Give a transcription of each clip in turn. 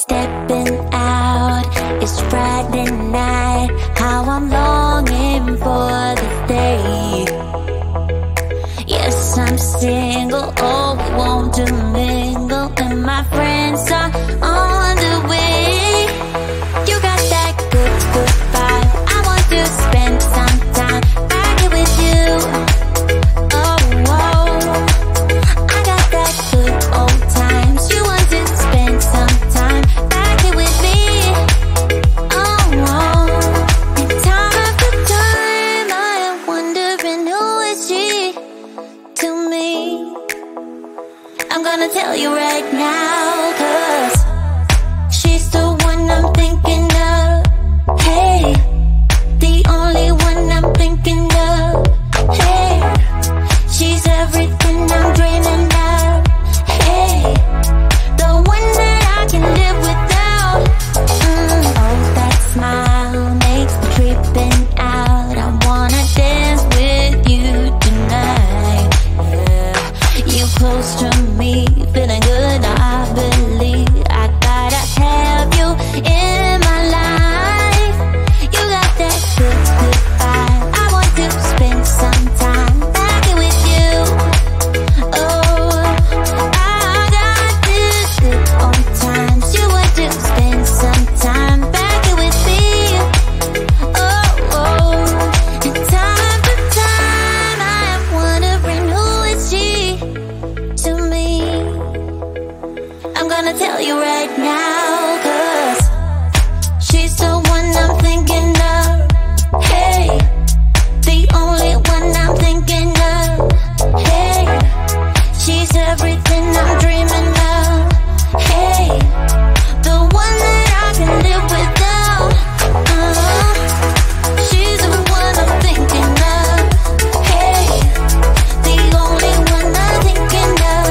stepping out. It's Friday night, how I'm longing for this day. Yes, I'm single, oh, we want to mingle, and my friends are on the way. You got that good, good vibe, I want to spend some time back here with you. Oh, oh, I got that good old times, you want to spend some time back here with me. Oh, oh, and time after time I am wondering who is she to me. I'm gonna tell you right now, 'cause she's the one I'm thinking of. Hey, the only one I'm thinking of. Hey, she's everything I'm dreaming of. Hey, the one that I can live without. Oh, that smile makes me tripping out. I wanna dance with you tonight. Yeah, you close to me, feeling good. I believe I gotta have you in my life. You got that good, good vibe. I want to spend some time back here with you. Oh, I got this good old times. You want to spend some time back here with me. Oh, oh, and time after time I am wondering who is she to me. I'm gonna tell you right now, 'cause she's the one I'm thinking of. Hey, the only one I'm thinking of. Hey, she's everything I'm dreaming of. Hey, the one that I can live without. She's the one I'm thinking of. Hey, the only one I'm thinking of.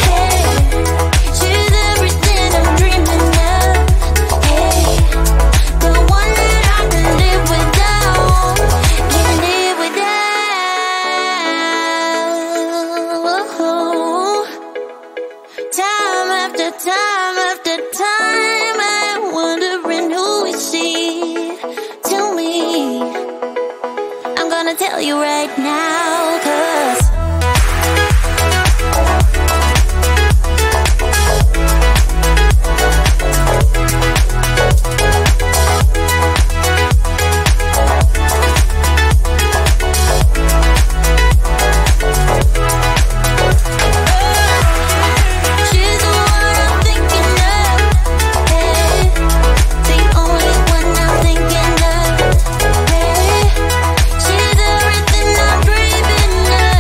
Hey, she's everything I'm dreaming of. Hey, the one that I can live without. Can live without. Time after time after time I'm wondering who is she to me. I'm gonna tell you right now, 'cause she's the one I'm thinking of. Hey, the only one I'm thinking of. Hey, she's everything I'm dreaming of.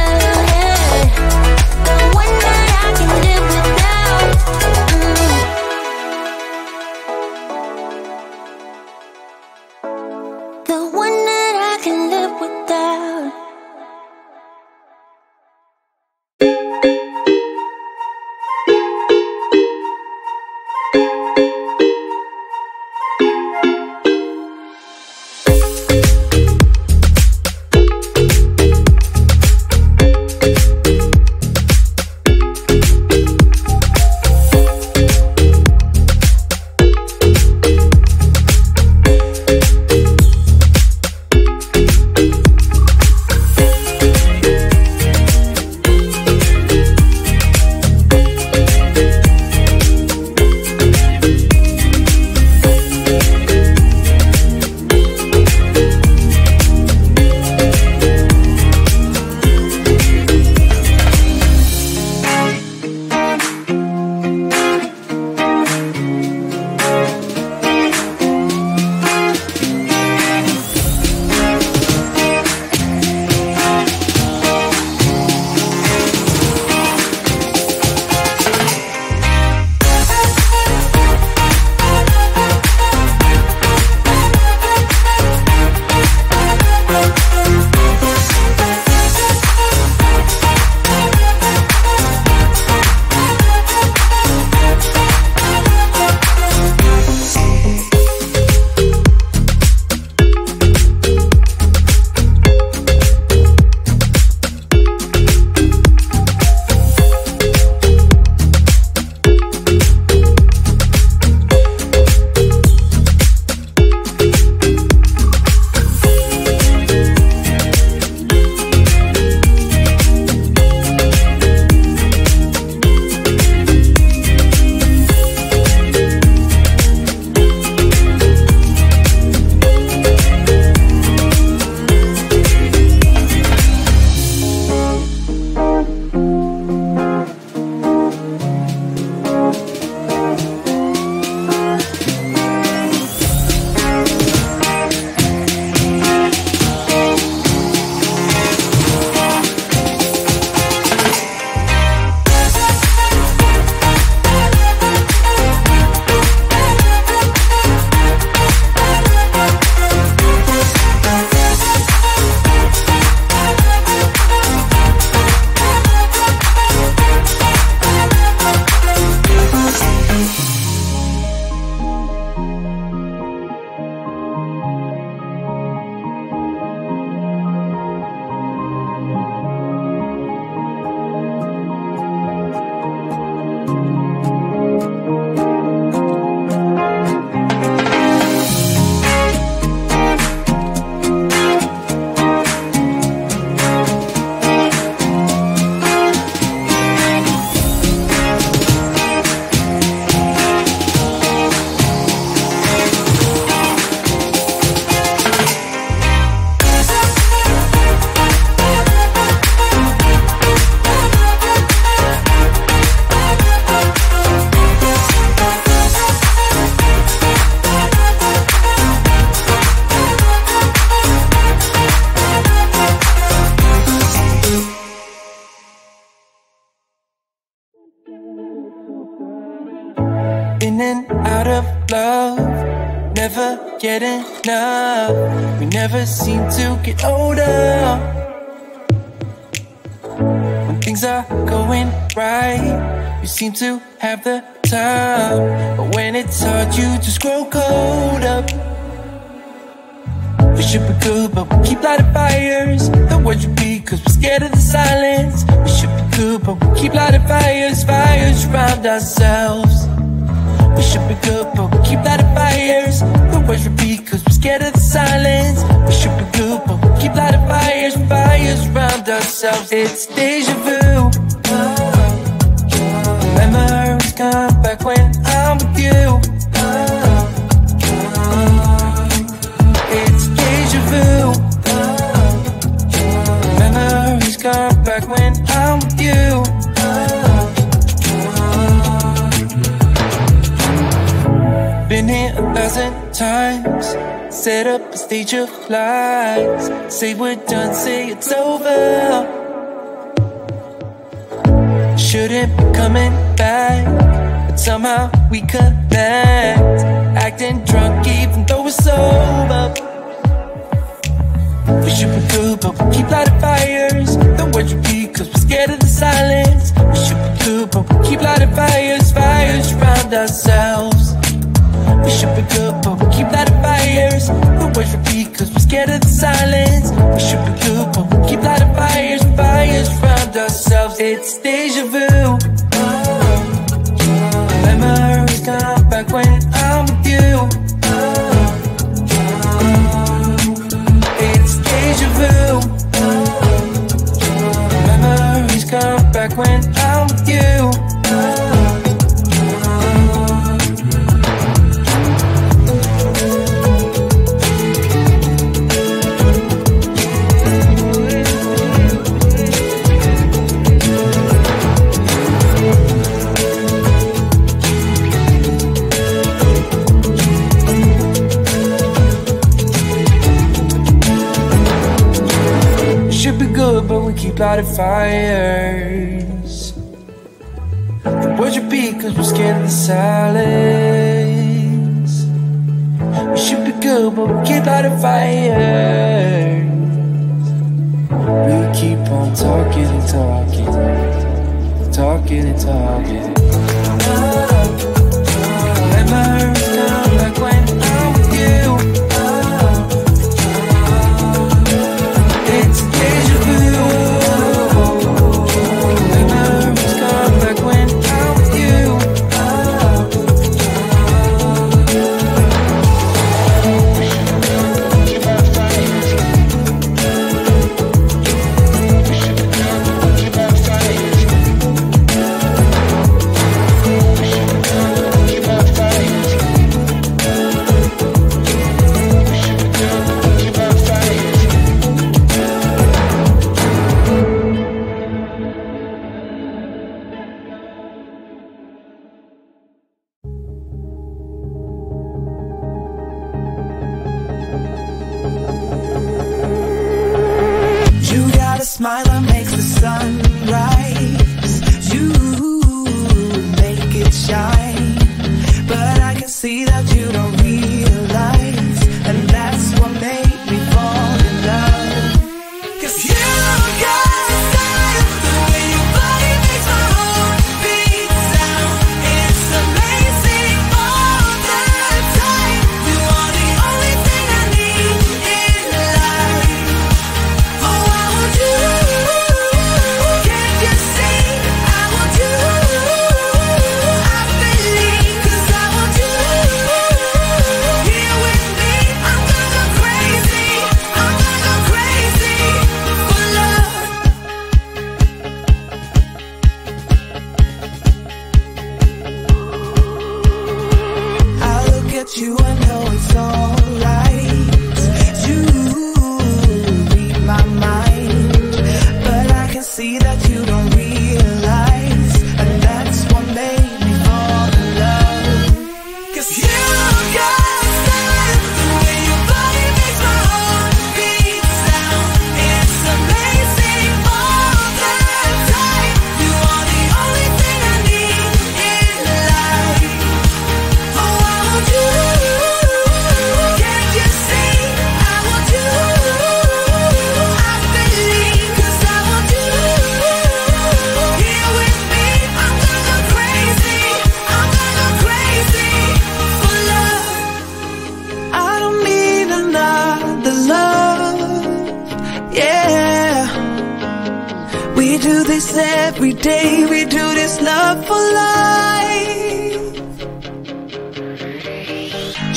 get enough. We never seem to get older. When things are going right, you seem to have the time. But when it's hard, you just grow colder. We should be good, but we keep lighting fires. The words repeat, cause we're scared of the silence. We should be good, but we keep lighting fires. Fires around ourselves. We should be good, but we keep lighting fires. The words repeat, cause we're scared of the silence. We should be good, but we keep lighting fires. Fires around ourselves. It's deja vu. Memories come back when I'm with you. It's deja vu. Memories come back when I'm with you. Been here 1,000 times. Set up a stage of lies. Say we're done, say it's over. Shouldn't be coming back, but somehow we connect. Acting drunk even though we're sober. We should be good, but we keep lighting fires. The words repeat, cause we're scared of the silence. We should be good, but we keep lighting fires. Fires around ourselves. We should be good, but we keep lighting fires. The words repeat, cause we're scared of the silence. We should be good, but we keep lighting fires. Fires around ourselves. It's deja vu. Memories come back when I'm with you. It's deja vu. Memories come back when I'm with you. But we keep lighting fires. The words repeat cause we're scared of the silence. We should be good, but we keep lighting fires. We keep on talking and talking, talking and talking. Memories come back when I'm with you. It's deja vu. Memories come back when I'm with you. Smile that makes the sun rise. You make it shine. But I can see that you don't realize, and that's what made me fall in love. Cause you got style, the way your body makes my heart beat sound. It's amazing all the time. You are the only thing I need in life. Oh, I want you. Can't We do this every day, we do this love for life.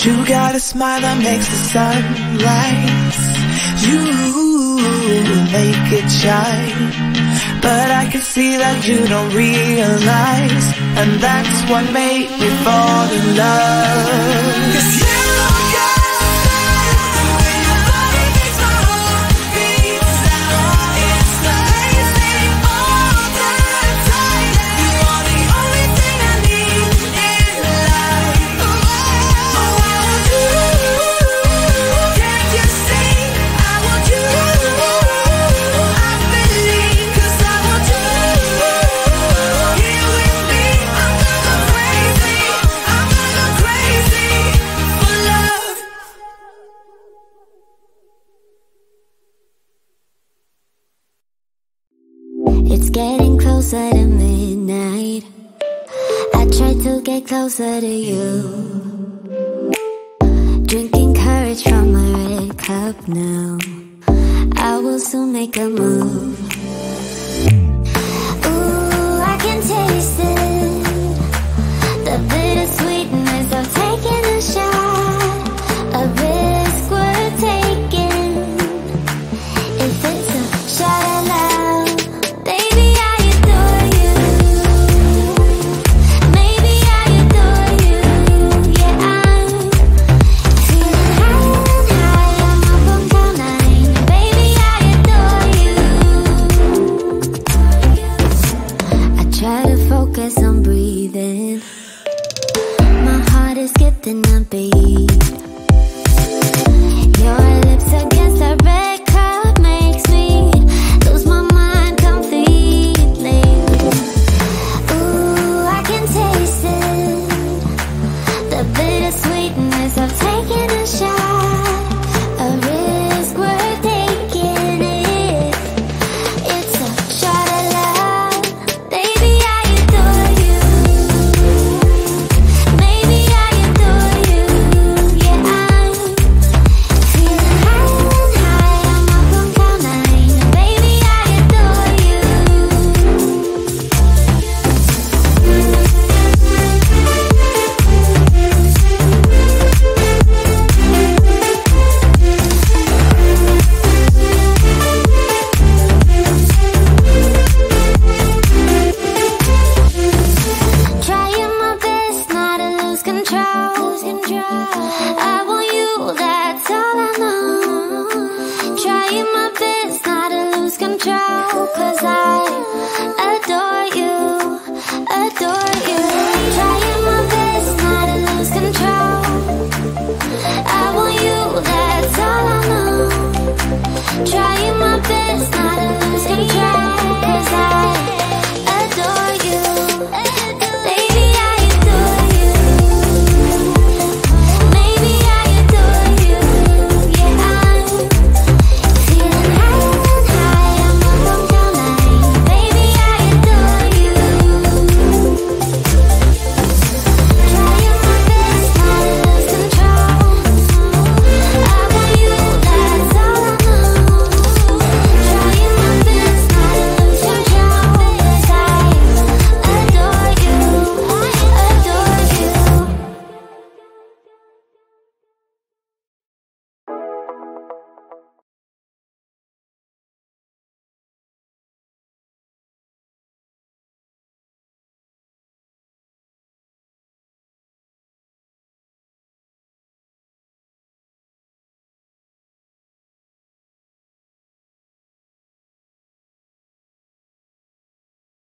You got a smile that makes the sun rise. You make it shine, but I can see that you don't realize, and that's what made me fall in love. 'Cause you getting closer to midnight. I try to get closer to you, drinking courage from my red cup now. I will soon make a move. Ooh, I can taste it, the bittersweetness of taking a shot, a risk worth taking. If it's a shot at love, skipping a beat. Your lips against the red cup makes me lose my mind completely. Ooh, I can taste it, the bittersweetness of taking a shot, a risk worth taking it. It's a shot at love, baby, I adore you. Maybe I adore you, yeah, I'm feeling high and high, I'm up on cloud nine. Baby, I adore you. Trying my best not to lose control. I want you, that's all I know. Trying my best not to lose control, 'cause I